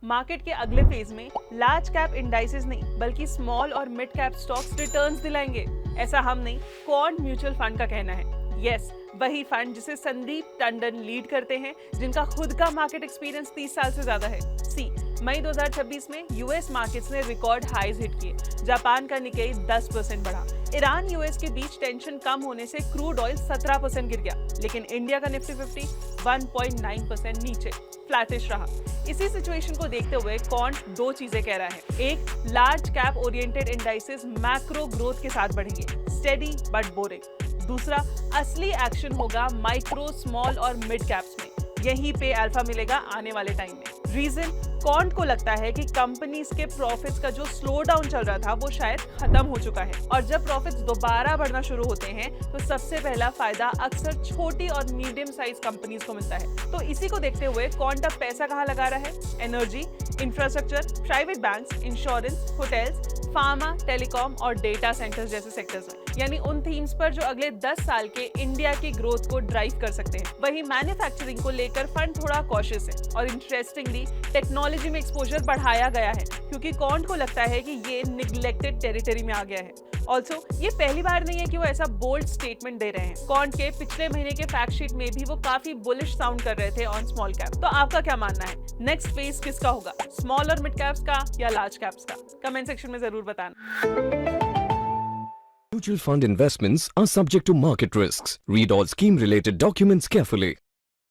Market के अगले phase में लार्ज कैप इंडाइसेस नहीं बल्कि स्मॉल और मिड कैप स्टॉक्स रिटर्न्स दिलाएंगे। ऐसा हम नहीं, क्वांट म्यूचुअल फंड का कहना है। यस, वही फंड जिसे संदीप टंडन लीड करते हैं, जिनका खुद का मार्केट एक्सपीरियंस 30 साल से ज्यादा है। मई 2026 में यूएस मार्केट्स ने रिकॉर्ड हाईज हिट किए। जापान का निकेई 10% बढ़ा। ईरान यूएस के बीच टेंशन कम होने से क्रूड ऑयल 17% गिर गया, लेकिन इंडिया का निफ्टी 50 1.9% नीचे फ्लैटिश रहा। इसी सिचुएशन को देखते हुए क्वांट दो चीजें कह रहा है। एक, large cap oriented indices macro growth के साथ बढ़ेंगे, स्टेडी बट बोरिंग। दूसरा, असली एक्शन होगा माइक्रो, स्मॉल और मिड कैप्स में। यहीं पे अल्फा मिलेगा आने वाले टाइम में। रीजन, क्वांट को लगता है कि कंपनीज के प्रॉफिट्स का जो स्लो डाउन चल रहा था वो शायद खत्म हो चुका है, और जब प्रॉफिट्स दोबारा बढ़ना शुरू होते हैं तो सबसे पहला फायदा अक्सर छोटी और मीडियम साइज कंपनीज को मिलता है। तो इसी को देखते हुए क्वांट अब पैसा कहाँ लगा रहा है? Energy, infrastructure, private banks, insurance, hotels, pharma, telecom और डेटा सेंटर्स जैसे सेक्टर्स में, यानी उन थीम्स पर जो अगले 10 साल के इंडिया की ग्रोथ को ड्राइव कर सकते हैं। वहीं मैन्युफैक्चरिंग को लेकर फंड थोड़ा कॉशियस है, और इंटरेस्टिंगली टेक्नोलॉजी में एक्सपोजर बढ़ाया गया है, क्योंकि क्वांट को लगता है कि ये निग्लेक्टेड टेरिटरी में आ गया है। ऑल्सो ये पहली बार नहीं है कि वो ऐसा बोल्ड स्टेटमेंट दे रहे हैं। क्वांट के पिछले महीने के फैक्ट शीट में भी वो काफी बुलिश साउंड कर रहे थे ऑन स्मॉल कैप। तो आपका क्या मानना है? नेक्स्ट फेज किसका होगा, स्मॉल और मिड कैप्स का या लार्ज कैप्स का? कमेंट सेक्शन में जरूर बताना। Mutual fund investments are subject to market risks. Read all scheme related documents carefully.